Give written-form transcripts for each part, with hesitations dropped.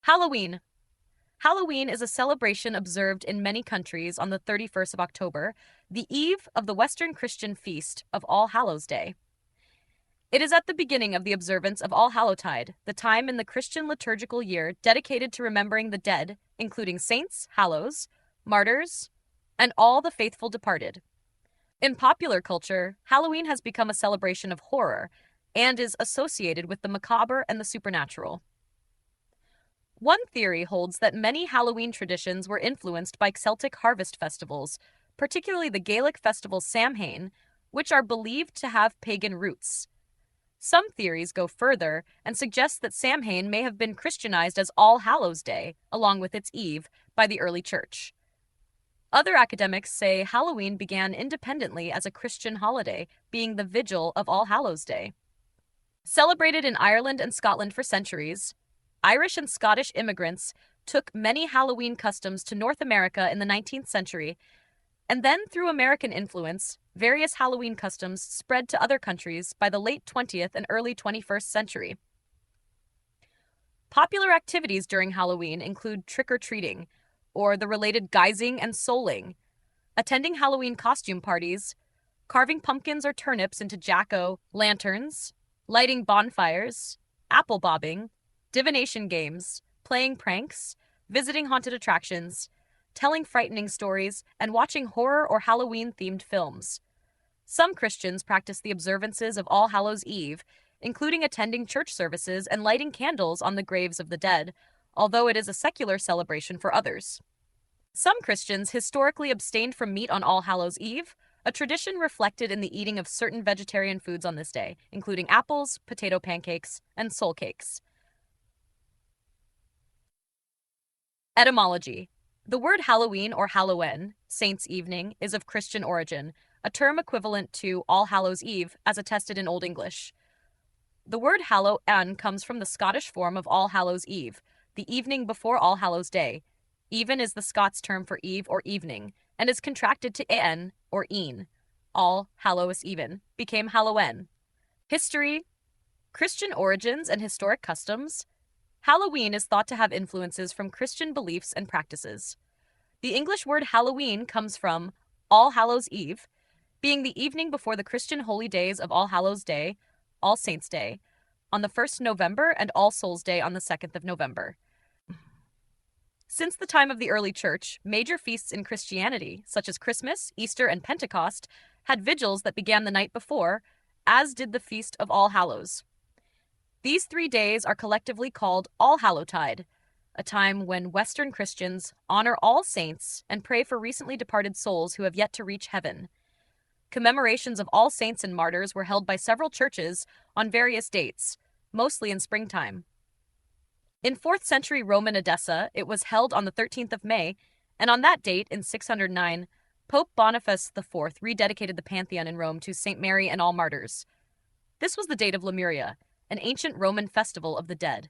Halloween. Halloween is a celebration observed in many countries on the 31st of October, the eve of the Western Christian feast of All Hallows Day. It is at the beginning of the observance of All Hallowtide, the time in the Christian liturgical year dedicated to remembering the dead, including saints, hallows, martyrs, and all the faithful departed. In popular culture, Halloween has become a celebration of horror and is associated with the macabre and the supernatural. One theory holds that many Halloween traditions were influenced by Celtic harvest festivals, particularly the Gaelic festival Samhain, which are believed to have pagan roots. Some theories go further and suggest that Samhain may have been Christianized as All Hallows Day, along with its eve, by the early church. Other academics say Halloween began independently as a Christian holiday, being the vigil of All Hallows Day. Celebrated in Ireland and Scotland for centuries, Irish and Scottish immigrants took many Halloween customs to North America in the 19th century, and then through American influence, various Halloween customs spread to other countries by the late 20th and early 21st century. Popular activities during Halloween include trick-or-treating, or the related guising and souling, attending Halloween costume parties, carving pumpkins or turnips into jack-o'-lanterns, lighting bonfires, apple bobbing, divination games, playing pranks, visiting haunted attractions, telling frightening stories, and watching horror or Halloween-themed films. Some Christians practice the observances of All Hallows Eve, including attending church services and lighting candles on the graves of the dead, although it is a secular celebration for others. Some Christians historically abstained from meat on All Hallows Eve, a tradition reflected in the eating of certain vegetarian foods on this day, including apples, potato pancakes, and soul cakes. Etymology. The word Halloween or Hallowen, Saints' Evening, is of Christian origin, a term equivalent to All Hallows Eve as attested in Old English. The word Hallowen comes from the Scottish form of All Hallows Eve, the evening before All Hallows Day. Even is the Scots term for eve or evening, and is contracted to en or een. All Hallows Even became Hallowen. History, Christian origins and historic customs. Halloween is thought to have influences from Christian beliefs and practices. The English word Halloween comes from All Hallows Eve, being the evening before the Christian holy days of All Hallows Day, All Saints' Day, on the 1st November, and All Souls' Day on the 2nd of November. Since the time of the early church, major feasts in Christianity, such as Christmas, Easter, and Pentecost, had vigils that began the night before, as did the Feast of All Hallows. These 3 days are collectively called All Hallowtide, a time when Western Christians honor all saints and pray for recently departed souls who have yet to reach heaven. Commemorations of all saints and martyrs were held by several churches on various dates, mostly in springtime. In 4th century Roman Edessa, it was held on the 13th of May, and on that date, in 609, Pope Boniface IV rededicated the Pantheon in Rome to St. Mary and all martyrs. This was the date of Lemuria, an ancient Roman festival of the dead.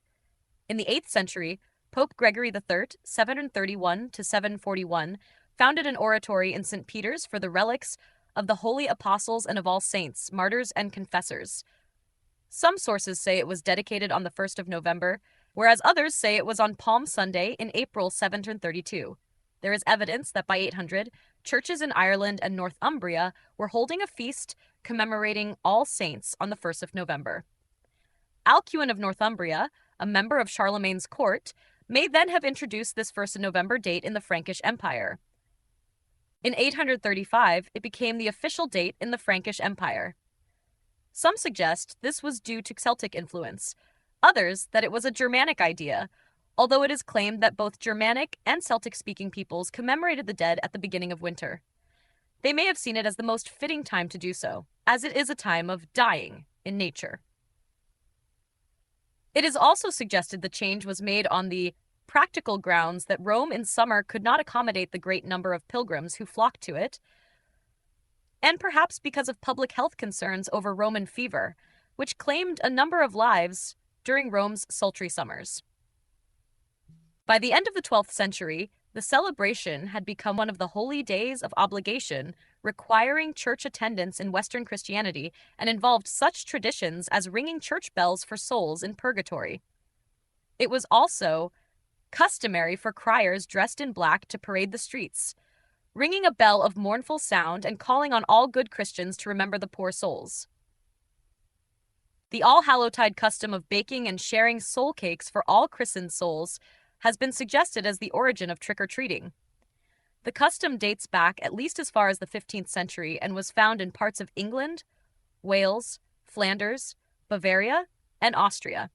In the 8th century, Pope Gregory III, 731 to 741, founded an oratory in St. Peter's for the relics of the holy apostles and of all saints, martyrs, and confessors. Some sources say it was dedicated on the 1st of November, whereas others say it was on Palm Sunday in April 732. There is evidence that by 800, churches in Ireland and Northumbria were holding a feast commemorating all saints on the 1st of November. Alcuin of Northumbria, a member of Charlemagne's court, may then have introduced this 1st of November date in the Frankish Empire. In 835, it became the official date in the Frankish Empire. Some suggest this was due to Celtic influence, others that it was a Germanic idea, although it is claimed that both Germanic and Celtic-speaking peoples commemorated the dead at the beginning of winter. They may have seen it as the most fitting time to do so, as it is a time of dying in nature. It is also suggested the change was made on the practical grounds that Rome in summer could not accommodate the great number of pilgrims who flocked to it, and perhaps because of public health concerns over Roman fever, which claimed a number of lives during Rome's sultry summers. By the end of the 12th century, the celebration had become one of the holy days of obligation requiring church attendance in Western Christianity and involved such traditions as ringing church bells for souls in purgatory. It was also customary for criers dressed in black to parade the streets, ringing a bell of mournful sound and calling on all good Christians to remember the poor souls. The All-Hallowtide custom of baking and sharing soul cakes for all christened souls has been suggested as the origin of trick-or-treating. The custom dates back at least as far as the 15th century and was found in parts of England, Wales, Flanders, Bavaria, and Austria.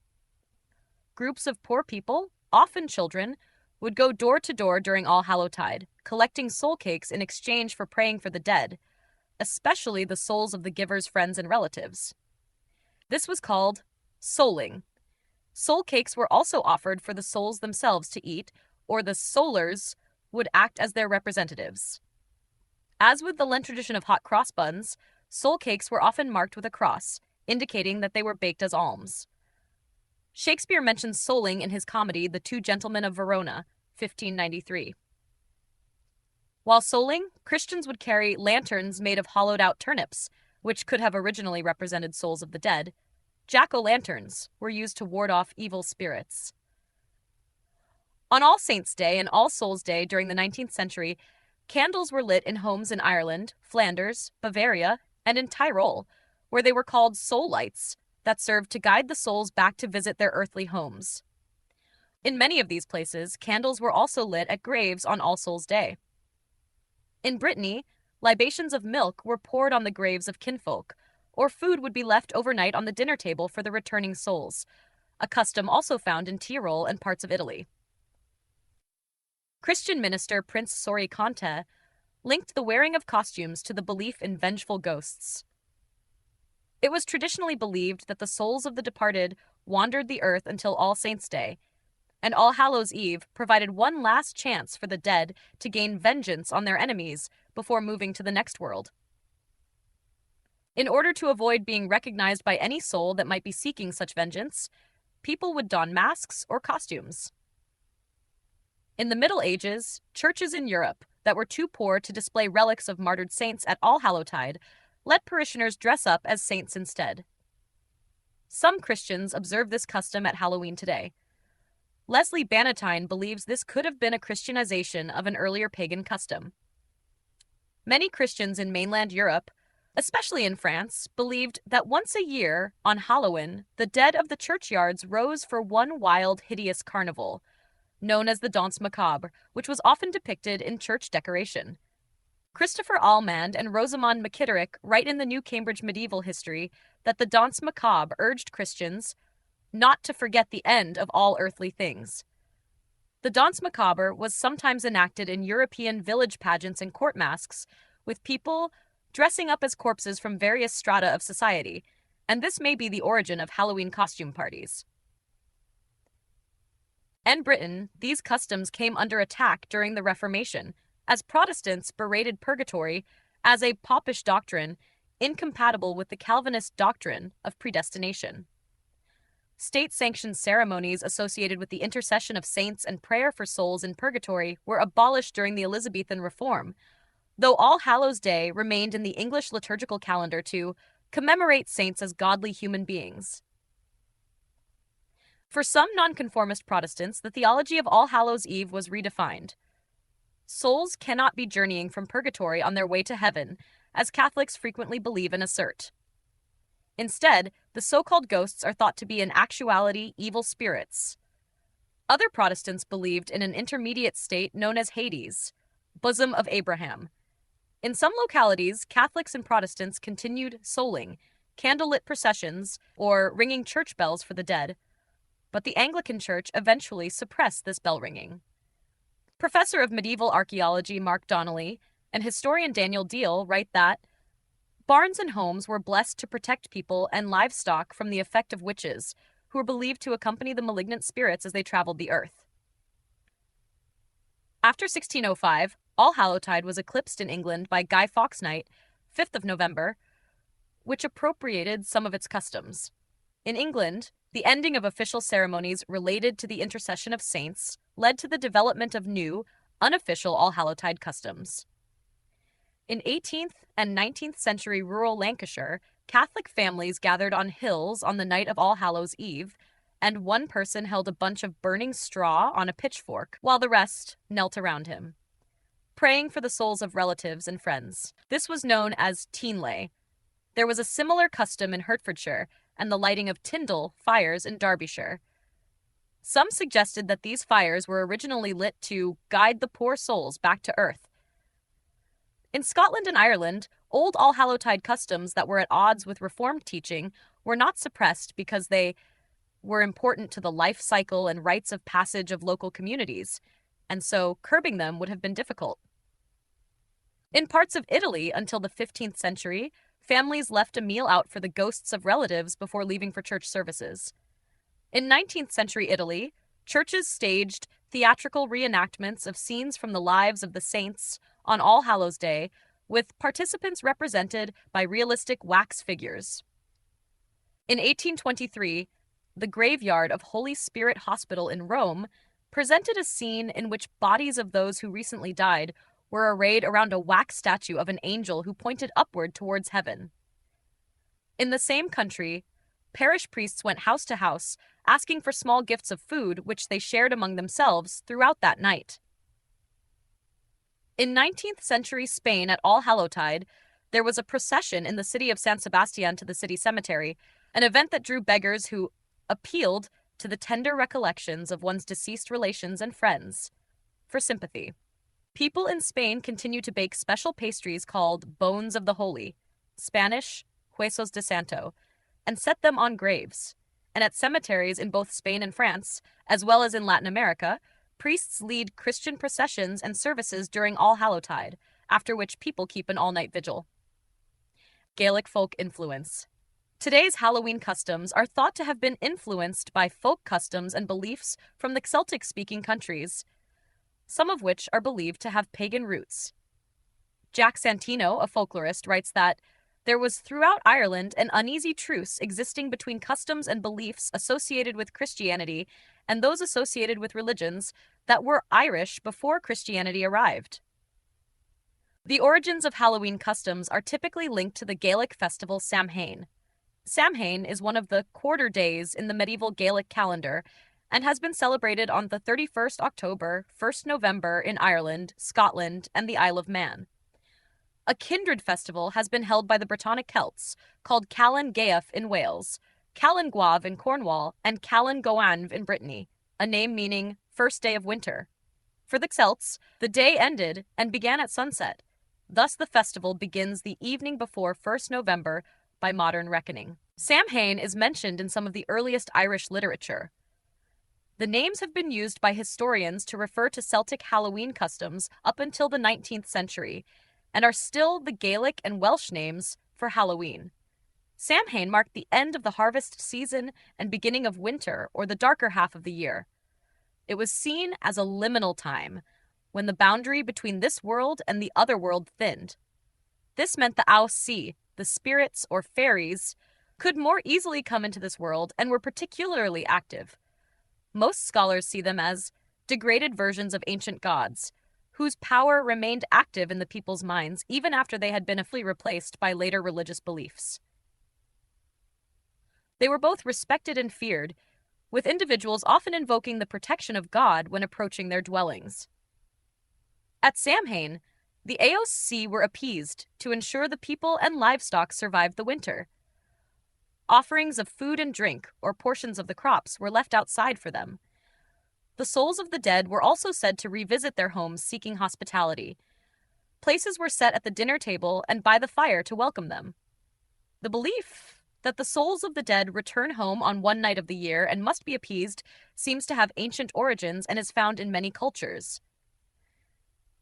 Groups of poor people, often children, would go door to door during All-Hallowtide, collecting soul cakes in exchange for praying for the dead, especially the souls of the giver's friends and relatives. This was called souling. Soul cakes were also offered for the souls themselves to eat, or the soulers would act as their representatives. As with the Lent tradition of hot cross buns, soul cakes were often marked with a cross, indicating that they were baked as alms. Shakespeare mentions souling in his comedy The Two Gentlemen of Verona, 1593. While souling, Christians would carry lanterns made of hollowed-out turnips, which could have originally represented souls of the dead. Jack-o'-lanterns were used to ward off evil spirits. On All Saints' Day and All Souls' Day during the 19th century, candles were lit in homes in Ireland, Flanders, Bavaria, and in Tyrol, where they were called soul lights, that served to guide the souls back to visit their earthly homes. In many of these places, candles were also lit at graves on All Souls' Day. In Brittany, libations of milk were poured on the graves of kinfolk, or food would be left overnight on the dinner table for the returning souls, a custom also found in Tyrol and parts of Italy. Christian minister Prince Sori Conte linked the wearing of costumes to the belief in vengeful ghosts. It was traditionally believed that the souls of the departed wandered the earth until All Saints' Day, and All Hallows' Eve provided one last chance for the dead to gain vengeance on their enemies before moving to the next world. In order to avoid being recognized by any soul that might be seeking such vengeance, people would don masks or costumes. In the Middle Ages, churches in Europe that were too poor to display relics of martyred saints at All-Hallowtide let parishioners dress up as saints instead. Some Christians observe this custom at Halloween today. Leslie Bannatyne believes this could have been a Christianization of an earlier pagan custom. Many Christians in mainland Europe, especially in France, believed that once a year, on Halloween, the dead of the churchyards rose for one wild, hideous carnival, known as the Danse Macabre, which was often depicted in church decoration. Christopher Allmand and Rosamond McKitterick write in the New Cambridge Medieval History that the Danse Macabre urged Christians not to forget the end of all earthly things. The Danse Macabre was sometimes enacted in European village pageants and court masques, with people dressing up as corpses from various strata of society, and this may be the origin of Halloween costume parties. In Britain, these customs came under attack during the Reformation, as Protestants berated purgatory as a popish doctrine incompatible with the Calvinist doctrine of predestination. State-sanctioned ceremonies associated with the intercession of saints and prayer for souls in purgatory were abolished during the Elizabethan Reform, though All Hallows' Day remained in the English liturgical calendar to commemorate saints as godly human beings. For some nonconformist Protestants, the theology of All Hallows' Eve was redefined. Souls cannot be journeying from purgatory on their way to heaven, as Catholics frequently believe and assert. Instead, the so-called ghosts are thought to be in actuality evil spirits. Other Protestants believed in an intermediate state known as Hades, bosom of Abraham. In some localities, Catholics and Protestants continued souling, candlelit processions, or ringing church bells for the dead, but the Anglican Church eventually suppressed this bell ringing. Professor of Medieval Archaeology Mark Donnelly and historian Daniel Deal write that barns and homes were blessed to protect people and livestock from the effect of witches, who were believed to accompany the malignant spirits as they traveled the earth. After 1605, All-Hallowtide was eclipsed in England by Guy Fawkes Night, 5th of November, which appropriated some of its customs. In England, the ending of official ceremonies related to the intercession of saints led to the development of new, unofficial All-Hallowtide customs. In 18th and 19th century rural Lancashire, Catholic families gathered on hills on the night of All Hallows' Eve and one person held a bunch of burning straw on a pitchfork, while the rest knelt around him, praying for the souls of relatives and friends. This was known as teenlay. There was a similar custom in Hertfordshire and the lighting of Tyndall fires in Derbyshire. Some suggested that these fires were originally lit to guide the poor souls back to earth. In Scotland and Ireland, old All-Hallowtide customs that were at odds with Reformed teaching were not suppressed because they were important to the life cycle and rites of passage of local communities, and so curbing them would have been difficult. In parts of Italy until the 15th century, families left a meal out for the ghosts of relatives before leaving for church services. In 19th century Italy, churches staged theatrical reenactments of scenes from the lives of the saints on All Hallows' Day, with participants represented by realistic wax figures. In 1823, the graveyard of Holy Spirit Hospital in Rome presented a scene in which bodies of those who recently died were arrayed around a wax statue of an angel who pointed upward towards heaven. In the same country, parish priests went house to house, asking for small gifts of food which they shared among themselves throughout that night. In 19th century Spain at All Hallowtide, there was a procession in the city of San Sebastian to the city cemetery, an event that drew beggars who appealed to the tender recollections of one's deceased relations and friends for sympathy. People in Spain continue to bake special pastries called bones of the holy, Spanish, huesos de santo, and set them on graves. And at cemeteries in both Spain and France, as well as in Latin America, priests lead Christian processions and services during All Hallowtide, after which people keep an all-night vigil. Gaelic folk influence. Today's Halloween customs are thought to have been influenced by folk customs and beliefs from the Celtic-speaking countries, some of which are believed to have pagan roots. Jack Santino, a folklorist, writes that there was throughout Ireland an uneasy truce existing between customs and beliefs associated with Christianity and those associated with religions that were Irish before Christianity arrived. The origins of Halloween customs are typically linked to the Gaelic festival Samhain. Samhain is one of the quarter days in the medieval Gaelic calendar and has been celebrated on the 31st October, 1st November in Ireland, Scotland, and the Isle of Man. A kindred festival has been held by the Brittonic Celts, called Callan Gaeaf in Wales, Callan Gaeaf in Cornwall, and Callan Goanv in Brittany, a name meaning first day of winter. For the Celts, the day ended and began at sunset. Thus the festival begins the evening before 1st November by modern reckoning. Samhain is mentioned in some of the earliest Irish literature. The names have been used by historians to refer to Celtic Halloween customs up until the 19th century, and are still the Gaelic and Welsh names for Halloween. Samhain marked the end of the harvest season and beginning of winter, or the darker half of the year. It was seen as a liminal time, when the boundary between this world and the other world thinned. This meant the Ausi, the spirits or fairies, could more easily come into this world and were particularly active. Most scholars see them as degraded versions of ancient gods, whose power remained active in the people's minds even after they had been fully replaced by later religious beliefs. They were both respected and feared, with individuals often invoking the protection of God when approaching their dwellings. At Samhain, the Aoc were appeased to ensure the people and livestock survived the winter. Offerings of food and drink, or portions of the crops, were left outside for them. The souls of the dead were also said to revisit their homes seeking hospitality. Places were set at the dinner table and by the fire to welcome them. The belief that the souls of the dead return home on one night of the year and must be appeased seems to have ancient origins and is found in many cultures.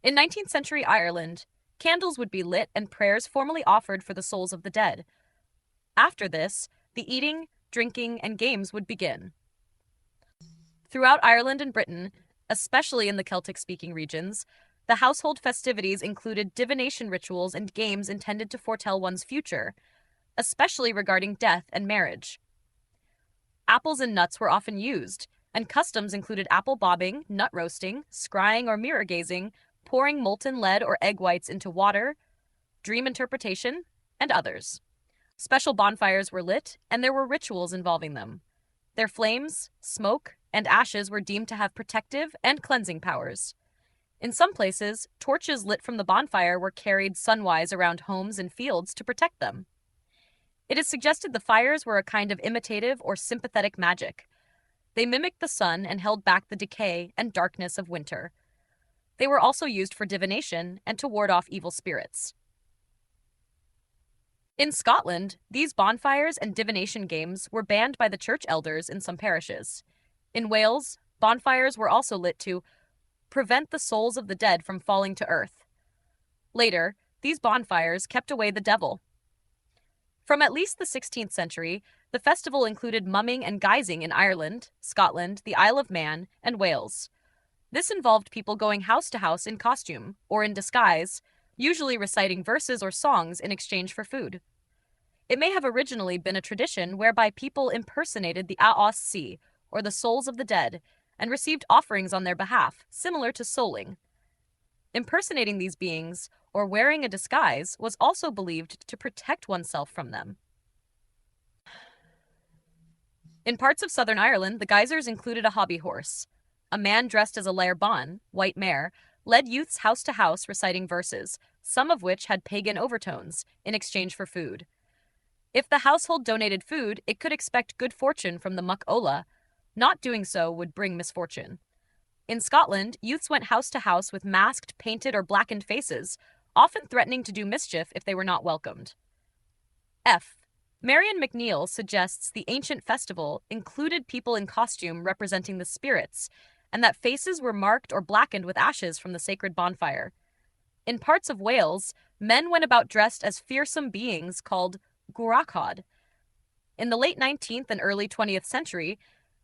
In 19th century Ireland, candles would be lit and prayers formally offered for the souls of the dead. After this, the eating, drinking, and games would begin. Throughout Ireland and Britain, especially in the Celtic-speaking regions, the household festivities included divination rituals and games intended to foretell one's future, especially regarding death and marriage. Apples and nuts were often used, and customs included apple bobbing, nut roasting, scrying or mirror gazing, pouring molten lead or egg whites into water, dream interpretation, and others. Special bonfires were lit, and there were rituals involving them. Their flames, smoke, and ashes were deemed to have protective and cleansing powers. In some places, torches lit from the bonfire were carried sunwise around homes and fields to protect them. It is suggested the fires were a kind of imitative or sympathetic magic. They mimicked the sun and held back the decay and darkness of winter. They were also used for divination and to ward off evil spirits. In Scotland, these bonfires and divination games were banned by the church elders in some parishes. In Wales, bonfires were also lit to prevent the souls of the dead from falling to earth. Later, these bonfires kept away the devil. From at least the 16th century, the festival included mumming and guising in Ireland, Scotland, the Isle of Man, and Wales. This involved people going house to house in costume, or in disguise, usually reciting verses or songs in exchange for food. It may have originally been a tradition whereby people impersonated the Aos, or the souls of the dead, and received offerings on their behalf, similar to souling. Impersonating these beings, or wearing a disguise, was also believed to protect oneself from them. In parts of southern Ireland, the guisers included a hobby horse. A man dressed as a lair ban, white mare, led youths house to house reciting verses, some of which had pagan overtones, in exchange for food. If the household donated food, it could expect good fortune from the muck ola. Not doing so would bring misfortune. In Scotland, youths went house to house with masked, painted, or blackened faces, often threatening to do mischief if they were not welcomed. F. Marion McNeill suggests the ancient festival included people in costume representing the spirits, and that faces were marked or blackened with ashes from the sacred bonfire. In parts of Wales, men went about dressed as fearsome beings called gwrachod. In the late 19th and early 20th century,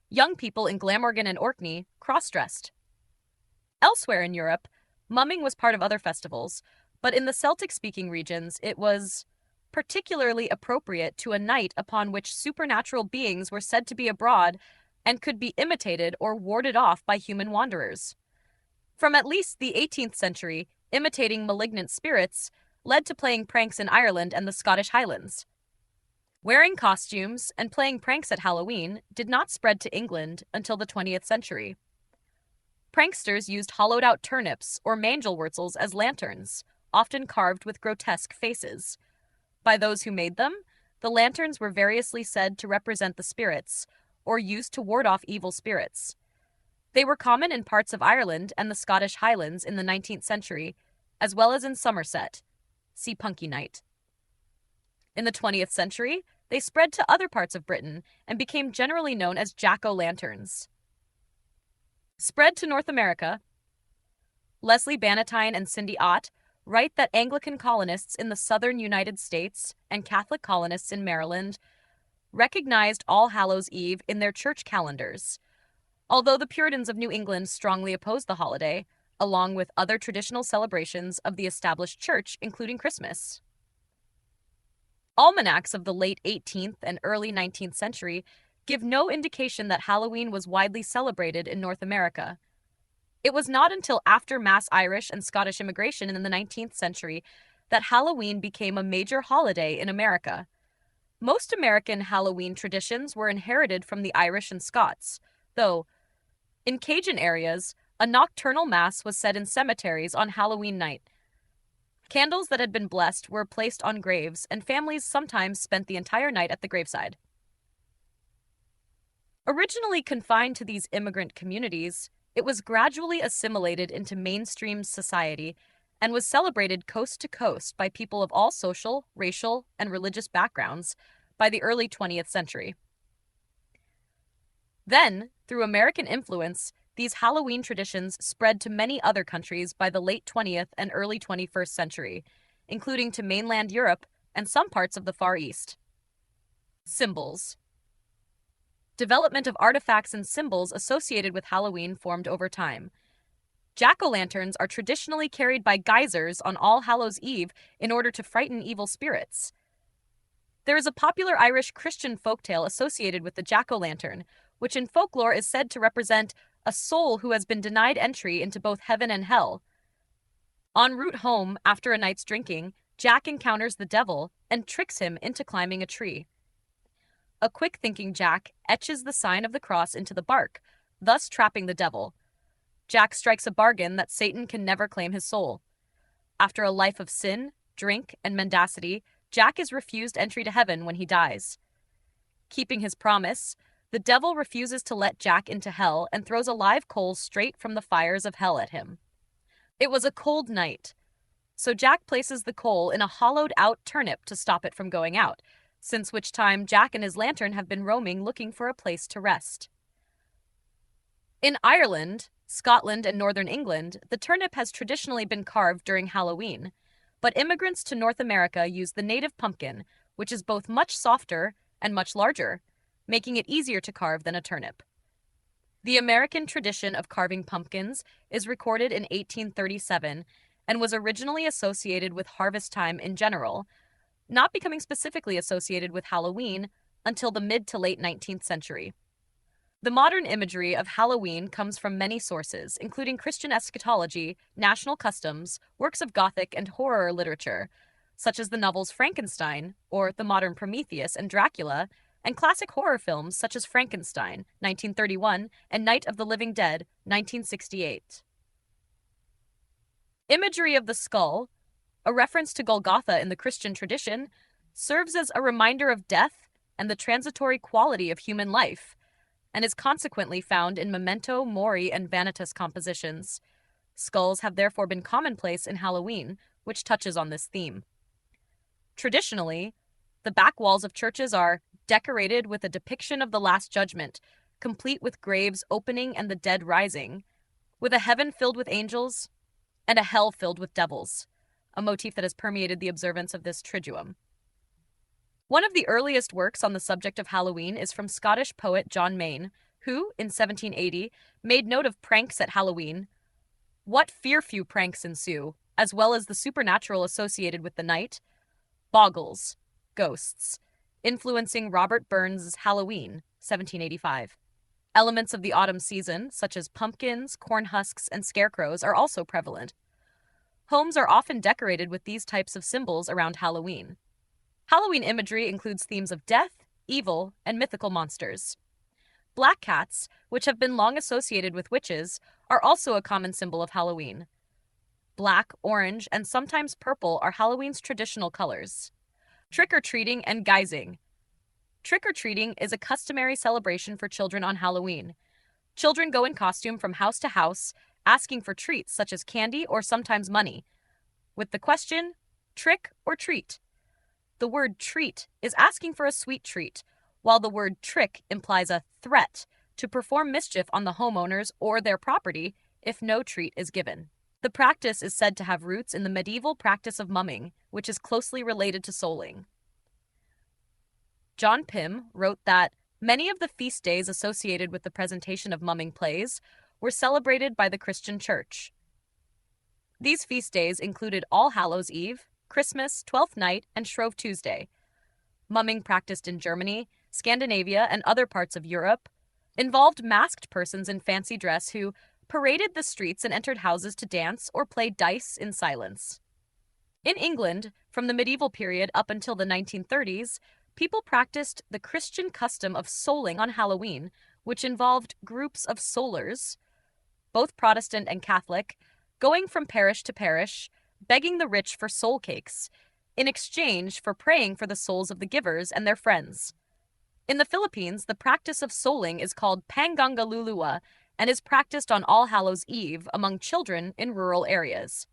young people in Glamorgan and Orkney cross-dressed. Elsewhere in Europe, mumming was part of other festivals, but in the Celtic-speaking regions, it was particularly appropriate to a night upon which supernatural beings were said to be abroad and could be imitated or warded off by human wanderers. From at least the 18th century, imitating malignant spirits led to playing pranks in Ireland and the Scottish Highlands. Wearing costumes and playing pranks at Halloween did not spread to England until the 20th century. Pranksters used hollowed-out turnips or mangelwurzels as lanterns, often carved with grotesque faces. By those who made them, the lanterns were variously said to represent the spirits, or used to ward off evil spirits. They were common in parts of Ireland and the Scottish Highlands in the 19th century, as well as in Somerset. See Punky Night. In the 20th century, they spread to other parts of Britain and became generally known as jack-o'-lanterns. Spread to North America, Leslie Bannatyne and Cindy Ott write that Anglican colonists in the southern United States and Catholic colonists in Maryland recognized All Hallows' Eve in their church calendars. Although the Puritans of New England strongly opposed the holiday, along with other traditional celebrations of the established church, including Christmas. Almanacs of the late 18th and early 19th century give no indication that Halloween was widely celebrated in North America. It was not until after mass Irish and Scottish immigration in the 19th century that Halloween became a major holiday in America. Most American Halloween traditions were inherited from the Irish and Scots, though, in Cajun areas, a nocturnal mass was said in cemeteries on Halloween night. Candles that had been blessed were placed on graves, and families sometimes spent the entire night at the graveside. Originally confined to these immigrant communities, it was gradually assimilated into mainstream society and was celebrated coast to coast by people of all social, racial, and religious backgrounds by the early 20th century. Then, through American influence, these Halloween traditions spread to many other countries by the late 20th and early 21st century, including to mainland Europe and some parts of the Far East. Symbols. Development of artifacts and symbols associated with Halloween formed over time. Jack-o'-lanterns are traditionally carried by guisers on All Hallows' Eve in order to frighten evil spirits. There is a popular Irish Christian folktale associated with the jack-o'-lantern, which in folklore is said to represent a soul who has been denied entry into both heaven and hell. En route home after a night's drinking, Jack encounters the devil and tricks him into climbing a tree. A quick-thinking Jack etches the sign of the cross into the bark, thus trapping the devil. Jack strikes a bargain that Satan can never claim his soul. After a life of sin, drink, and mendacity, Jack is refused entry to heaven when he dies. Keeping his promise, the devil refuses to let Jack into hell and throws a live coal straight from the fires of hell at him. It was a cold night, so Jack places the coal in a hollowed-out turnip to stop it from going out, since which time Jack and his lantern have been roaming looking for a place to rest. In Ireland, Scotland, and northern England, the turnip has traditionally been carved during Halloween, but immigrants to North America use the native pumpkin, which is both much softer and much larger, making it easier to carve than a turnip. The American tradition of carving pumpkins is recorded in 1837 and was originally associated with harvest time in general, not becoming specifically associated with Halloween until the mid to late 19th century. The modern imagery of Halloween comes from many sources, including Christian eschatology, national customs, works of Gothic and horror literature, such as the novels Frankenstein, or the modern Prometheus and Dracula, and classic horror films such as Frankenstein, 1931, and Night of the Living Dead, 1968. Imagery of the skull, a reference to Golgotha in the Christian tradition, serves as a reminder of death and the transitory quality of human life, and is consequently found in memento mori and vanitas compositions. Skulls have therefore been commonplace in Halloween, which touches on this theme. Traditionally, the back walls of churches are decorated with a depiction of the Last Judgment, complete with graves opening and the dead rising, with a heaven filled with angels and a hell filled with devils, a motif that has permeated the observance of this triduum. One of the earliest works on the subject of Halloween is from Scottish poet John Mayne, who, in 1780, made note of pranks at Halloween. What fearful pranks ensue, as well as the supernatural associated with the night? Bogles, ghosts, influencing Robert Burns' Halloween, 1785. Elements of the autumn season, such as pumpkins, corn husks, and scarecrows, are also prevalent. Homes are often decorated with these types of symbols around Halloween. Halloween imagery includes themes of death, evil, and mythical monsters. Black cats, which have been long associated with witches, are also a common symbol of Halloween. Black, orange, and sometimes purple are Halloween's traditional colors. Trick-or-treating and guising. Trick-or-treating is a customary celebration for children on Halloween. Children go in costume from house to house, asking for treats such as candy or sometimes money, with the question, trick or treat? The word treat is asking for a sweet treat, while the word trick implies a threat to perform mischief on the homeowners or their property if no treat is given. The practice is said to have roots in the medieval practice of mumming, which is closely related to souling. John Pym wrote that many of the feast days associated with the presentation of mumming plays were celebrated by the Christian Church. These feast days included All Hallows' Eve, Christmas, Twelfth Night, and Shrove Tuesday. Mumming practiced in Germany, Scandinavia, and other parts of Europe involved masked persons in fancy dress who paraded the streets and entered houses to dance or play dice in silence. In England, from the medieval period up until the 1930s, people practiced the Christian custom of souling on Halloween, which involved groups of soulers, both Protestant and Catholic, going from parish to parish, begging the rich for soul cakes, in exchange for praying for the souls of the givers and their friends. In the Philippines, the practice of souling is called Pangangalulua and is practiced on All Hallows' Eve among children in rural areas.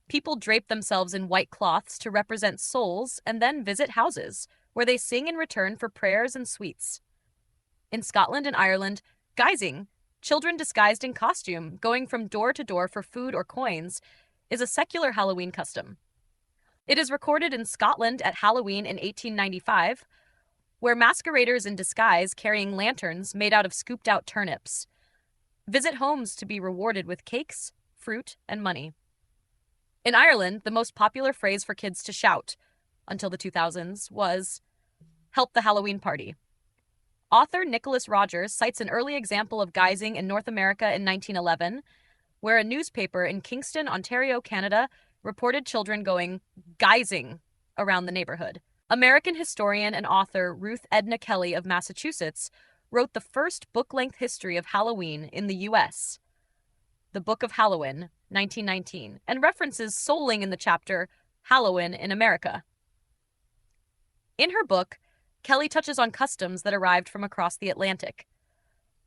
People drape themselves in white cloths to represent souls and then visit houses, where they sing in return for prayers and sweets. In Scotland and Ireland, guising, children disguised in costume, going from door to door for food or coins, is a secular Halloween custom. It is recorded in Scotland at Halloween in 1895, where masqueraders in disguise carrying lanterns made out of scooped-out turnips visit homes to be rewarded with cakes, fruit, and money. In Ireland, the most popular phrase for kids to shout, until the 2000s, was, "Help the Halloween party." Author Nicholas Rogers cites an early example of guising in North America in 1911, where a newspaper in Kingston, Ontario, Canada, reported children going guising around the neighborhood. American historian and author Ruth Edna Kelly of Massachusetts wrote the first book-length history of Halloween in the U.S., The Book of Halloween, 1919, and references souling in the chapter Halloween in America. In her book, Kelly touches on customs that arrived from across the Atlantic.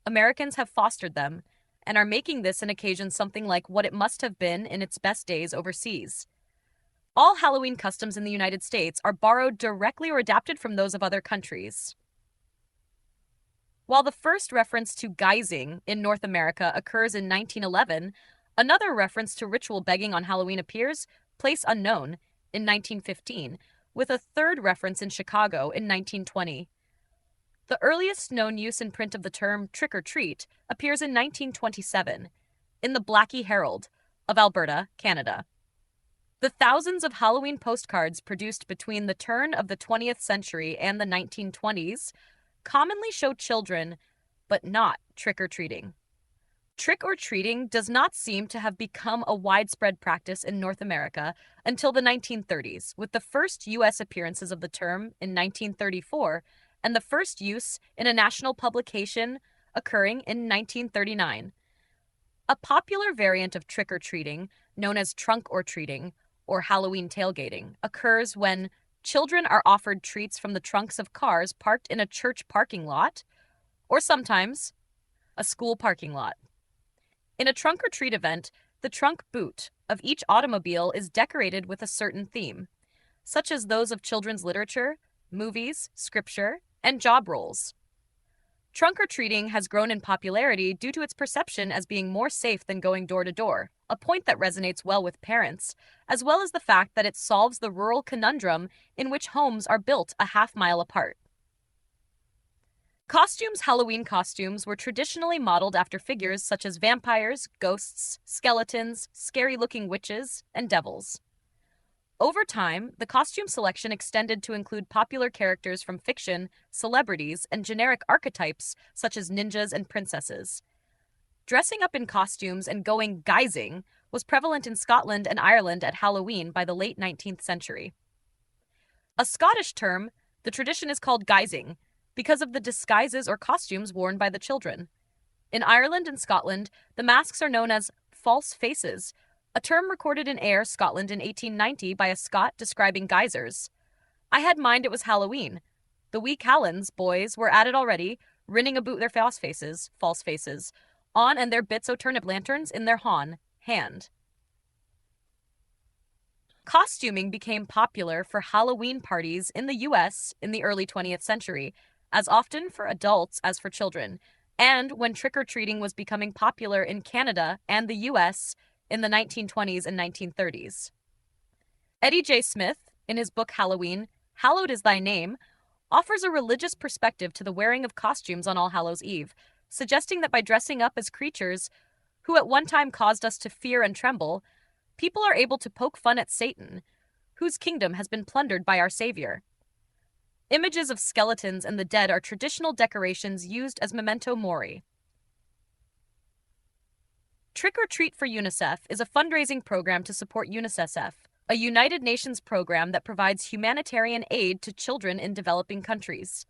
Americans have fostered them and are making this an occasion something like what it must have been in its best days overseas. All Halloween customs in the United States are borrowed directly or adapted from those of other countries. While the first reference to guising in North America occurs in 1911, another reference to ritual begging on Halloween appears, place unknown, in 1915, with a third reference in Chicago in 1920. The earliest known use in print of the term trick or treat appears in 1927 in the Blackie Herald of Alberta, Canada. The thousands of Halloween postcards produced between the turn of the 20th century and the 1920s commonly show children, but not trick-or-treating. Trick-or-treating does not seem to have become a widespread practice in North America until the 1930s, with the first U.S. appearances of the term in 1934 and the first use in a national publication occurring in 1939. A popular variant of trick-or-treating, known as trunk-or-treating or Halloween tailgating, occurs when children are offered treats from the trunks of cars parked in a church parking lot, or sometimes a school parking lot. In a trunk-or-treat event, the trunk boot of each automobile is decorated with a certain theme, such as those of children's literature, movies, scripture, and job roles. Trunk-or-treating has grown in popularity due to its perception as being more safe than going door to door, a point that resonates well with parents, as well as the fact that it solves the rural conundrum in which homes are built a half-mile apart. Halloween costumes were traditionally modeled after figures such as vampires, ghosts, skeletons, scary-looking witches, and devils. Over time, the costume selection extended to include popular characters from fiction, celebrities, and generic archetypes such as ninjas and princesses. Dressing up in costumes and going guising was prevalent in Scotland and Ireland at Halloween by the late 19th century. A Scottish term, the tradition is called guising because of the disguises or costumes worn by the children. In Ireland and Scotland, the masks are known as false faces, a term recorded in Ayr, Scotland in 1890 by a Scot describing geysers. I had mind it was Halloween. The wee Callans boys were at it already, rinning aboot their false faces, on and their bits o' turnip lanterns in their hand. Costuming became popular for Halloween parties in the U.S. in the early 20th century, as often for adults as for children, and when trick-or-treating was becoming popular in Canada and the U.S. in the 1920s and 1930s. Eddie J. Smith, in his book Halloween, Hallowed is Thy Name, offers a religious perspective to the wearing of costumes on All Hallows' Eve, suggesting that by dressing up as creatures who at one time caused us to fear and tremble, people are able to poke fun at Satan, whose kingdom has been plundered by our Savior. Images of skeletons and the dead are traditional decorations used as memento mori. Trick or Treat for UNICEF is a fundraising program to support UNICEF, a United Nations program that provides humanitarian aid to children in developing countries.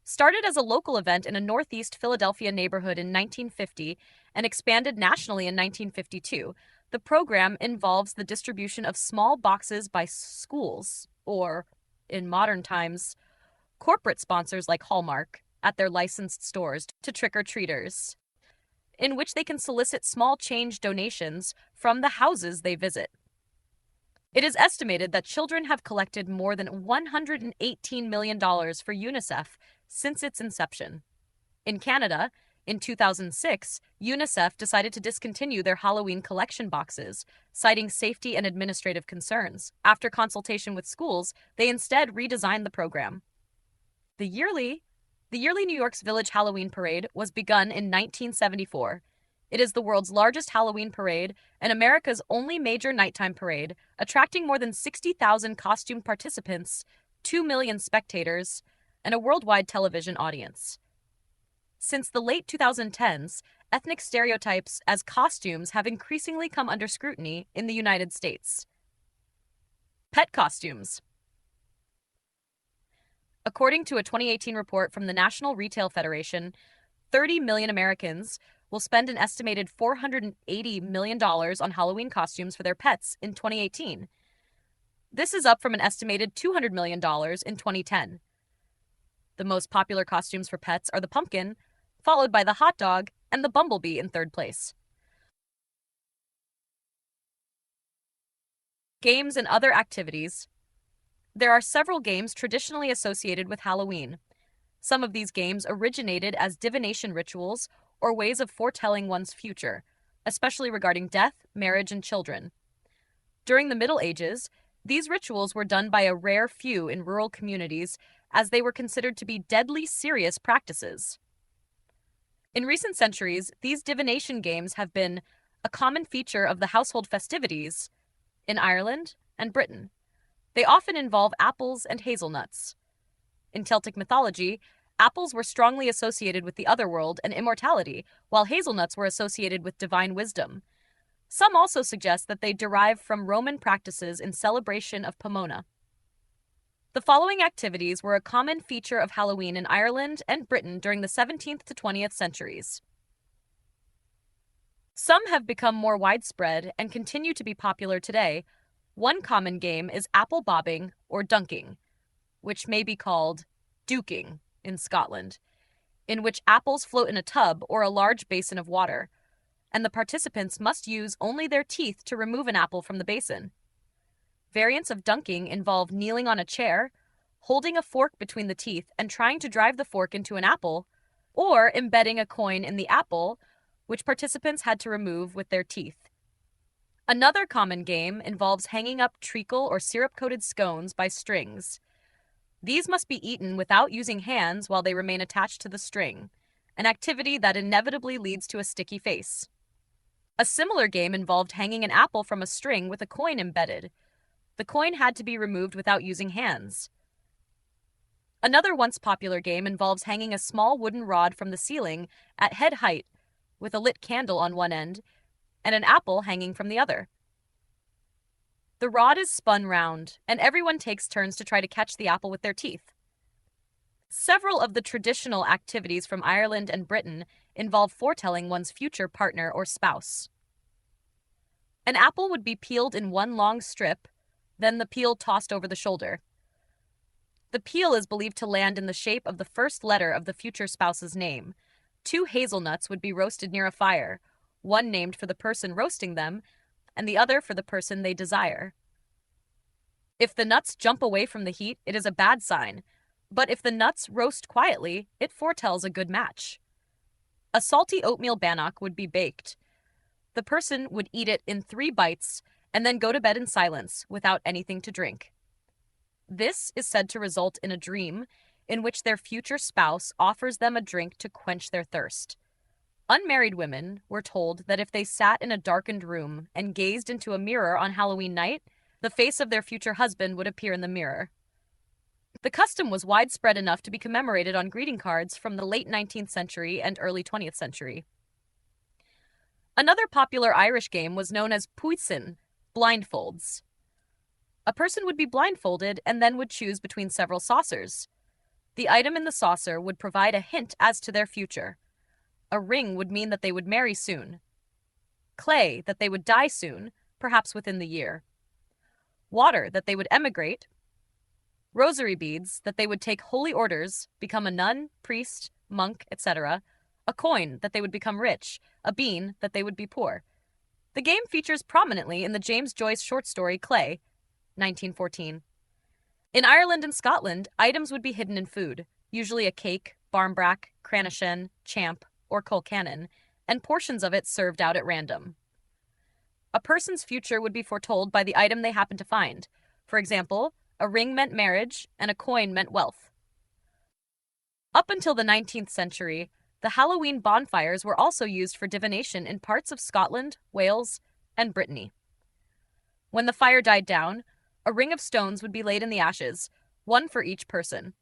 Started as a local event in a Northeast Philadelphia neighborhood in 1950 and expanded nationally in 1952, the program involves the distribution of small boxes by schools, or, in modern times, corporate sponsors like Hallmark, at their licensed stores to trick-or-treaters, in which they can solicit small change donations from the houses they visit. It is estimated that children have collected more than $118 million for UNICEF since its inception. In Canada, in 2006, UNICEF decided to discontinue their Halloween collection boxes, citing safety and administrative concerns. After consultation with schools, they instead redesigned the program. The yearly New York's Village Halloween Parade was begun in 1974. It is the world's largest Halloween parade and America's only major nighttime parade, attracting more than 60,000 costumed participants, 2 million spectators, and a worldwide television audience. Since the late 2010s, ethnic stereotypes as costumes have increasingly come under scrutiny in the United States. Pet costumes. According to a 2018 report from the National Retail Federation, 30 million Americans will spend an estimated $480 million on Halloween costumes for their pets in 2018. This is up from an estimated $200 million in 2010. The most popular costumes for pets are the pumpkin, followed by the hot dog, and the bumblebee in third place. Games and other activities. There are several games traditionally associated with Halloween. Some of these games originated as divination rituals or ways of foretelling one's future, especially regarding death, marriage, and children. During the Middle Ages, these rituals were done by a rare few in rural communities as they were considered to be deadly serious practices. In recent centuries, these divination games have been a common feature of the household festivities in Ireland and Britain. They often involve apples and hazelnuts. In Celtic mythology, apples were strongly associated with the otherworld and immortality, while hazelnuts were associated with divine wisdom. Some also suggest that they derive from Roman practices in celebration of Pomona. The following activities were a common feature of Halloween in Ireland and Britain during the 17th to 20th centuries. Some have become more widespread and continue to be popular today. One common game is apple bobbing or dunking, which may be called duking in Scotland, in which apples float in a tub or a large basin of water, and the participants must use only their teeth to remove an apple from the basin. Variants of dunking involve kneeling on a chair, holding a fork between the teeth and trying to drive the fork into an apple, or embedding a coin in the apple, which participants had to remove with their teeth. Another common game involves hanging up treacle or syrup-coated scones by strings. These must be eaten without using hands while they remain attached to the string, an activity that inevitably leads to a sticky face. A similar game involved hanging an apple from a string with a coin embedded. The coin had to be removed without using hands. Another once popular game involves hanging a small wooden rod from the ceiling at head height with a lit candle on one end and an apple hanging from the other. The rod is spun round, and everyone takes turns to try to catch the apple with their teeth. Several of the traditional activities from Ireland and Britain involve foretelling one's future partner or spouse. An apple would be peeled in one long strip, then the peel tossed over the shoulder. The peel is believed to land in the shape of the first letter of the future spouse's name. 2 hazelnuts would be roasted near a fire, one named for the person roasting them, and the other for the person they desire. If the nuts jump away from the heat, it is a bad sign, but if the nuts roast quietly, it foretells a good match. A salty oatmeal bannock would be baked. The person would eat it in 3 bites and then go to bed in silence without anything to drink. This is said to result in a dream in which their future spouse offers them a drink to quench their thirst. Unmarried women were told that if they sat in a darkened room and gazed into a mirror on Halloween night, the face of their future husband would appear in the mirror. The custom was widespread enough to be commemorated on greeting cards from the late 19th century and early 20th century. Another popular Irish game was known as puisin, blindfolds. A person would be blindfolded and then would choose between several saucers. The item in the saucer would provide a hint as to their future. A ring would mean that they would marry soon. Clay, that they would die soon, perhaps within the year. Water, that they would emigrate. Rosary beads, that they would take holy orders, become a nun, priest, monk, etc. A coin, that they would become rich. A bean, that they would be poor. The game features prominently in the James Joyce short story Clay, 1914. In Ireland and Scotland, items would be hidden in food, usually a cake, barmbrack, cranachan, champ, or colcannon, and portions of it served out at random. A person's future would be foretold by the item they happen to find. For example, a ring meant marriage, and a coin meant wealth. Up until the 19th century, the Halloween bonfires were also used for divination in parts of Scotland, Wales, and Brittany. When the fire died down, a ring of stones would be laid in the ashes, one for each person.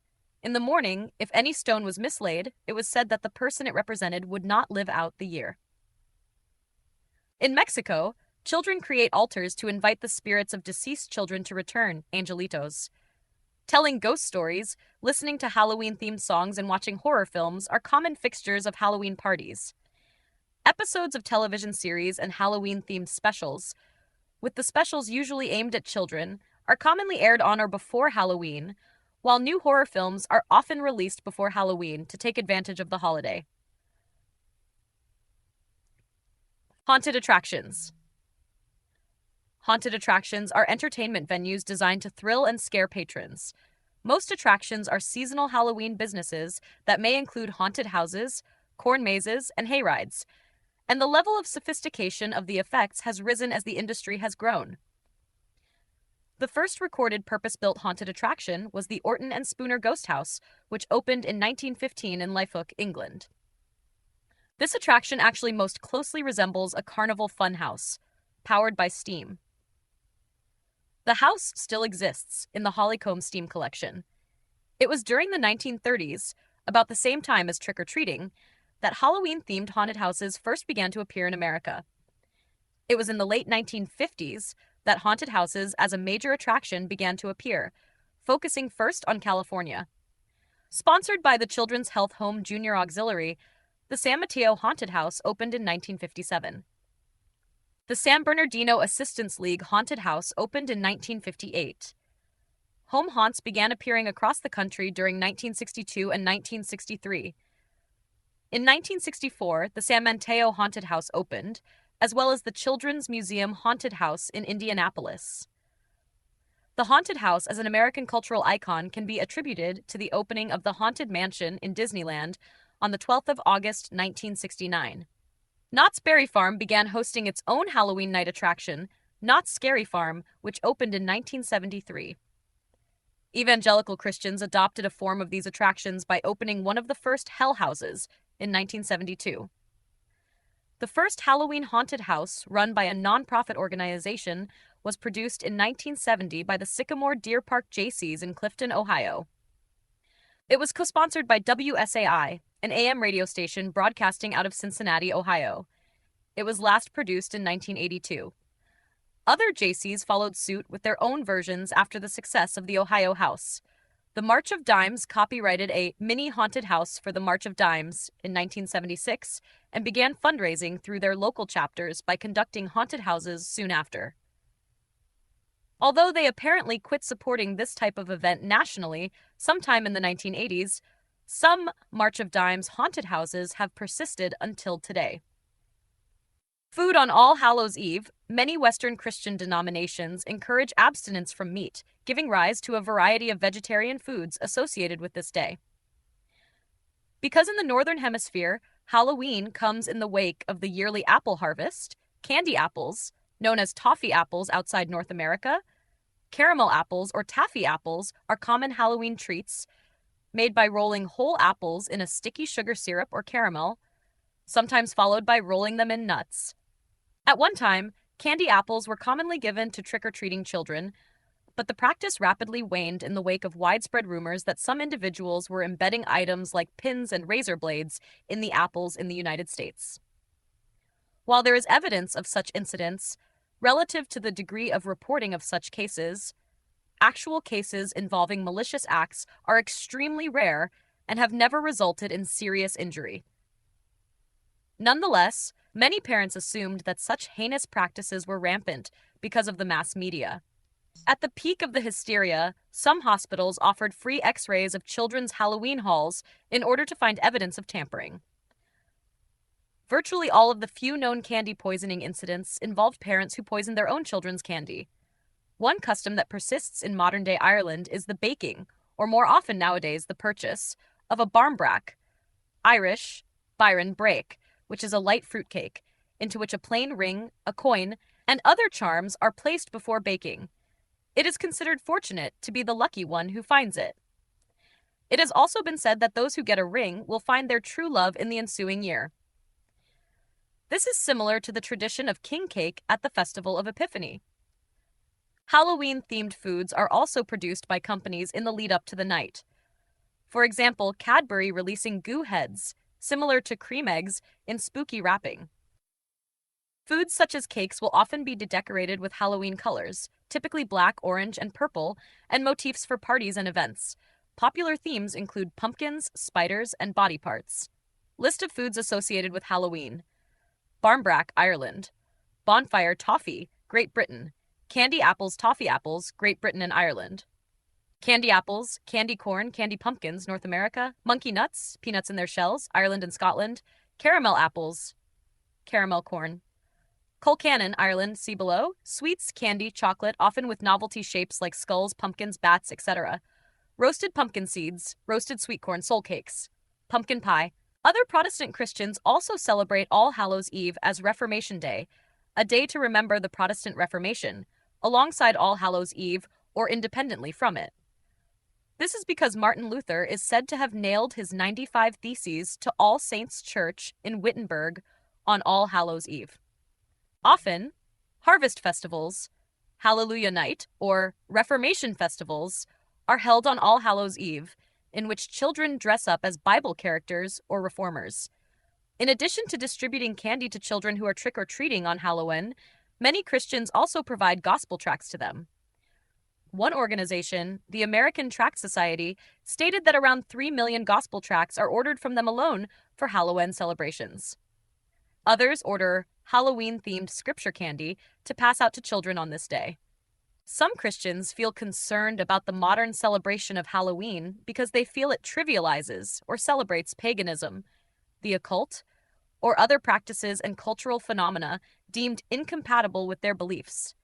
In the morning, if any stone was mislaid, it was said that the person it represented would not live out the year. In Mexico, children create altars to invite the spirits of deceased children to return, angelitos. Telling ghost stories, listening to Halloween-themed songs, and watching horror films are common fixtures of Halloween parties. Episodes of television series and Halloween-themed specials, with the specials usually aimed at children, are commonly aired on or before Halloween, while new horror films are often released before Halloween to take advantage of the holiday. Haunted attractions. Haunted attractions are entertainment venues designed to thrill and scare patrons. Most attractions are seasonal Halloween businesses that may include haunted houses, corn mazes, and hayrides, and the level of sophistication of the effects has risen as the industry has grown. The first recorded purpose-built haunted attraction was the Orton and Spooner Ghost House, which opened in 1915 in Suffolk, England. This attraction actually most closely resembles a carnival funhouse, powered by steam. The house still exists in the Hollycombe Steam Collection. It was during the 1930s, about the same time as trick-or-treating, that Halloween-themed haunted houses first began to appear in America. It was in the late 1950s that haunted houses as a major attraction began to appear, focusing first on California. Sponsored by the Children's Health Home Junior Auxiliary, the San Mateo Haunted House opened in 1957. The San Bernardino Assistance League Haunted House opened in 1958. Home haunts began appearing across the country during 1962 and 1963. In 1964, the San Mateo Haunted House opened, as well as the Children's Museum Haunted House in Indianapolis. The Haunted House as an American cultural icon can be attributed to the opening of the Haunted Mansion in Disneyland on the 12th of August, 1969. Knott's Berry Farm began hosting its own Halloween night attraction, Knott's Scary Farm, which opened in 1973. Evangelical Christians adopted a form of these attractions by opening one of the first Hell Houses in 1972. The first Halloween haunted house, run by a non-profit organization, was produced in 1970 by the Sycamore Deer Park Jaycees in Clifton, Ohio. It was co-sponsored by WSAI, an AM radio station broadcasting out of Cincinnati, Ohio. It was last produced in 1982. Other Jaycees followed suit with their own versions after the success of the Ohio House. The March of Dimes copyrighted a mini haunted house for the March of Dimes in 1976 and began fundraising through their local chapters by conducting haunted houses soon after. Although they apparently quit supporting this type of event nationally sometime in the 1980s, some March of Dimes haunted houses have persisted until today. Food on All Hallows Eve. Many Western Christian denominations encourage abstinence from meat, giving rise to a variety of vegetarian foods associated with this day. Because in the Northern Hemisphere, Halloween comes in the wake of the yearly apple harvest, candy apples, known as toffee apples outside North America, caramel apples or taffy apples are common Halloween treats made by rolling whole apples in a sticky sugar syrup or caramel, sometimes followed by rolling them in nuts. At one time, candy apples were commonly given to trick-or-treating children, but the practice rapidly waned in the wake of widespread rumors that some individuals were embedding items like pins and razor blades in the apples in the United States. While there is evidence of such incidents, relative to the degree of reporting of such cases, actual cases involving malicious acts are extremely rare and have never resulted in serious injury. Nonetheless, many parents assumed that such heinous practices were rampant because of the mass media. At the peak of the hysteria, some hospitals offered free X-rays of children's Halloween hauls in order to find evidence of tampering. Virtually all of the few known candy poisoning incidents involved parents who poisoned their own children's candy. One custom that persists in modern-day Ireland is the baking, or more often nowadays the purchase, of a barmbrack, Irish, Byron break, which is a light fruitcake, into which a plain ring, a coin, and other charms are placed before baking. It is considered fortunate to be the lucky one who finds it. It has also been said that those who get a ring will find their true love in the ensuing year. This is similar to the tradition of king cake at the Festival of Epiphany. Halloween-themed foods are also produced by companies in the lead-up to the night. For example, Cadbury releasing goo heads, similar to cream eggs, in spooky wrapping. Foods such as cakes will often be decorated with Halloween colors, typically black, orange, and purple, and motifs for parties and events. Popular themes include pumpkins, spiders, and body parts. List of foods associated with Halloween: barmbrack, Ireland; bonfire, toffee, Great Britain; candy apples, toffee apples, Great Britain and Ireland; candy apples, candy corn, candy pumpkins, North America; monkey nuts, peanuts in their shells, Ireland and Scotland; caramel apples, caramel corn; Colcannon, Ireland, see below, sweets, candy, chocolate, often with novelty shapes like skulls, pumpkins, bats, etc. Roasted pumpkin seeds, roasted sweet corn, soul cakes; pumpkin pie. Other Protestant Christians also celebrate All Hallows' Eve as Reformation Day, a day to remember the Protestant Reformation, alongside All Hallows' Eve or independently from it. This is because Martin Luther is said to have nailed his 95 Theses to All Saints' Church in Wittenberg on All Hallows' Eve. Often, harvest festivals, Hallelujah Night, or Reformation festivals are held on All Hallows' Eve, in which children dress up as Bible characters or reformers. In addition to distributing candy to children who are trick-or-treating on Halloween, many Christians also provide gospel tracts to them. One organization, the American Tract Society, stated that around 3 million gospel tracts are ordered from them alone for Halloween celebrations. Others order Halloween-themed scripture candy to pass out to children on this day. Some Christians feel concerned about the modern celebration of Halloween because they feel it trivializes or celebrates paganism, the occult, or other practices and cultural phenomena deemed incompatible with their beliefs.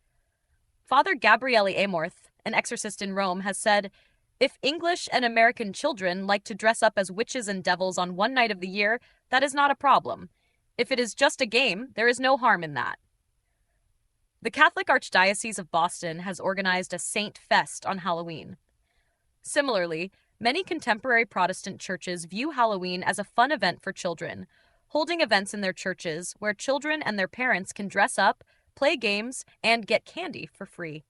Father Gabriele Amorth, an exorcist in Rome, has said, "If English and American children like to dress up as witches and devils on one night of the year, that is not a problem. If it is just a game, there is no harm in that." The Catholic Archdiocese of Boston has organized a Saint Fest on Halloween. Similarly, many contemporary Protestant churches view Halloween as a fun event for children, holding events in their churches where children and their parents can dress up, play games, and get candy for free.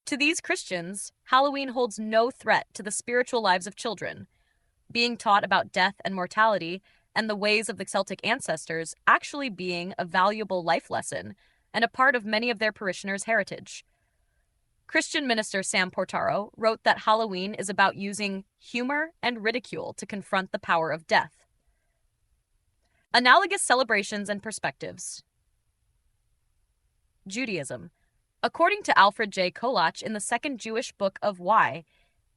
To these Christians, Halloween holds no threat to the spiritual lives of children. Being taught about death and mortality and the ways of the Celtic ancestors actually being a valuable life lesson and a part of many of their parishioners' heritage. Christian minister Sam Portaro wrote that Halloween is about using humor and ridicule to confront the power of death. Analogous celebrations and perspectives. Judaism. According to Alfred J. Kolach in the second Jewish book of Why,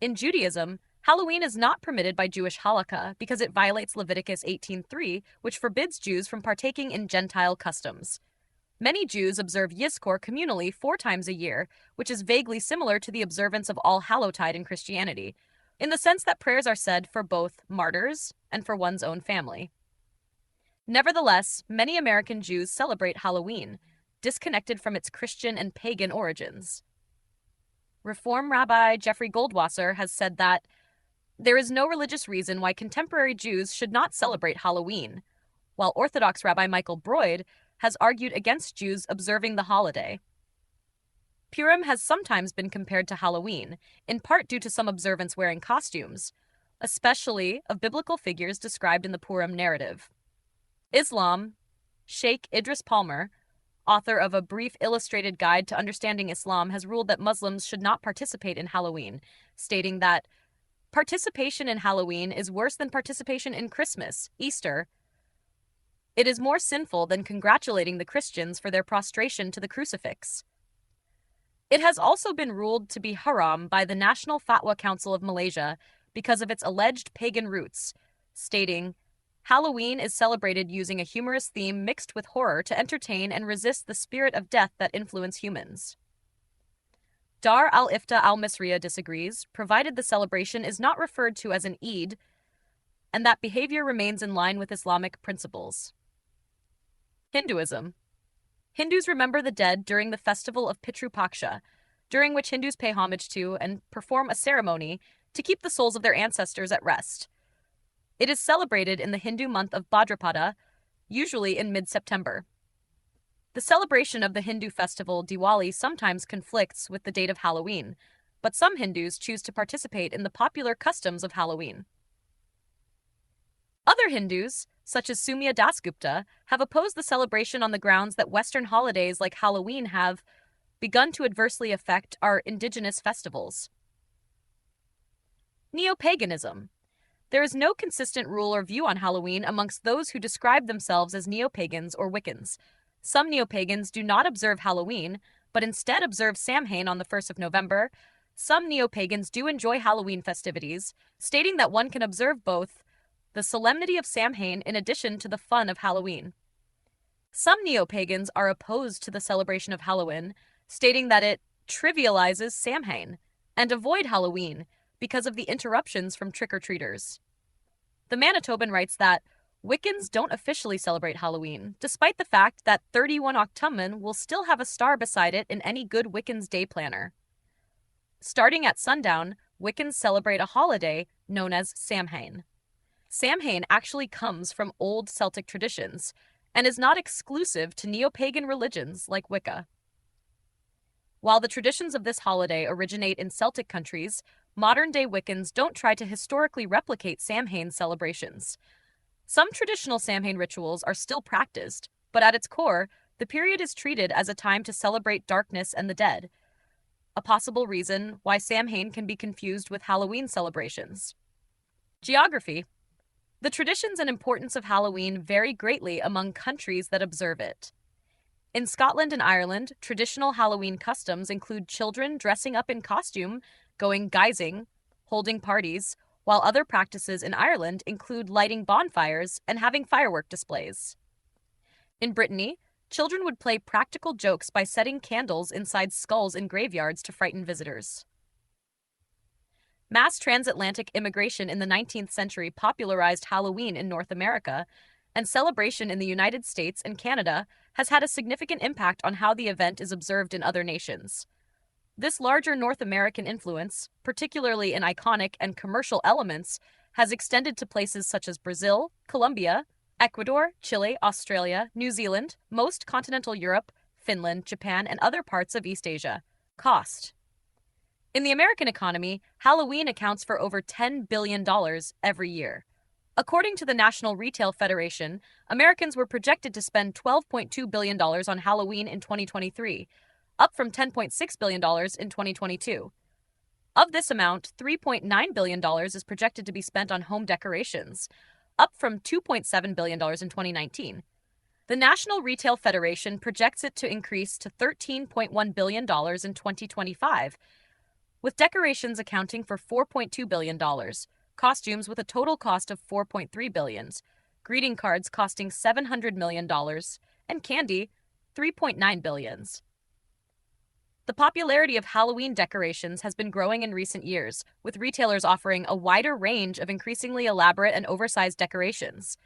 in Judaism, Halloween is not permitted by Jewish halakha because it violates Leviticus 18:3, which forbids Jews from partaking in Gentile customs. Many Jews observe Yizkor communally 4 times a year, which is vaguely similar to the observance of All Hallowtide in Christianity, in the sense that prayers are said for both martyrs and for one's own family. Nevertheless, many American Jews celebrate Halloween, disconnected from its Christian and pagan origins. Reform Rabbi Jeffrey Goldwasser has said that there is no religious reason why contemporary Jews should not celebrate Halloween, while Orthodox Rabbi Michael Broyd has argued against Jews observing the holiday. Purim has sometimes been compared to Halloween, in part due to some observants wearing costumes, especially of biblical figures described in the Purim narrative. Islam, Sheikh Idris Palmer, author of A Brief Illustrated Guide to Understanding Islam, has ruled that Muslims should not participate in Halloween, stating that participation in Halloween is worse than participation in Christmas, Easter. It is more sinful than congratulating the Christians for their prostration to the crucifix. It has also been ruled to be haram by the National Fatwa Council of Malaysia because of its alleged pagan roots, stating, "Halloween is celebrated using a humorous theme mixed with horror to entertain and resist the spirit of death that influence humans." Dar al-Ifta al-Misriya disagrees, provided the celebration is not referred to as an Eid, and that behavior remains in line with Islamic principles. Hinduism. Hindus remember the dead during the festival of Pitru Paksha, during which Hindus pay homage to and perform a ceremony to keep the souls of their ancestors at rest. It is celebrated in the Hindu month of Bhadrapada, usually in mid-September. The celebration of the Hindu festival Diwali sometimes conflicts with the date of Halloween, but some Hindus choose to participate in the popular customs of Halloween. Other Hindus, such as Sumya Dasgupta, have opposed the celebration on the grounds that Western holidays like Halloween have begun to adversely affect our indigenous festivals. Neo-paganism. There is no consistent rule or view on Halloween amongst those who describe themselves as neo-pagans or Wiccans. Some neo-pagans do not observe Halloween, but instead observe Samhain on the 1st of November. Some neo-pagans do enjoy Halloween festivities, stating that one can observe both the solemnity of Samhain in addition to the fun of Halloween. Some neo-pagans are opposed to the celebration of Halloween, stating that it trivializes Samhain and avoid Halloween because of the interruptions from trick-or-treaters. The Manitoban writes that Wiccans don't officially celebrate Halloween, despite the fact that 31 Octumman will still have a star beside it in any good Wiccan's day planner. Starting at sundown, Wiccans celebrate a holiday known as Samhain. Samhain actually comes from old Celtic traditions and is not exclusive to neo-pagan religions like Wicca. While the traditions of this holiday originate in Celtic countries, modern-day Wiccans don't try to historically replicate Samhain celebrations. Some traditional Samhain rituals are still practiced, but at its core, the period is treated as a time to celebrate darkness and the dead, a possible reason why Samhain can be confused with Halloween celebrations. Geography. The traditions and importance of Halloween vary greatly among countries that observe it. In Scotland and Ireland, traditional Halloween customs include children dressing up in costume, going guising, holding parties, while other practices in Ireland include lighting bonfires and having firework displays. In Brittany, children would play practical jokes by setting candles inside skulls in graveyards to frighten visitors. Mass transatlantic immigration in the 19th century popularized Halloween in North America, and celebration in the United States and Canada has had a significant impact on how the event is observed in other nations. This larger North American influence, particularly in iconic and commercial elements, has extended to places such as Brazil, Colombia, Ecuador, Chile, Australia, New Zealand, most continental Europe, Finland, Japan, and other parts of East Asia. Cost. In the American economy, Halloween accounts for over $10 billion every year. According to the National Retail Federation, Americans were projected to spend $12.2 billion on Halloween in 2023, up from $10.6 billion in 2022. Of this amount, $3.9 billion is projected to be spent on home decorations, up from $2.7 billion in 2019. The National Retail Federation projects it to increase to $13.1 billion in 2025, with decorations accounting for $4.2 billion, costumes with a total cost of $4.3 billion, greeting cards costing $700 million, and candy, $3.9 billion. The popularity of Halloween decorations has been growing in recent years, with retailers offering a wider range of increasingly elaborate and oversized decorations.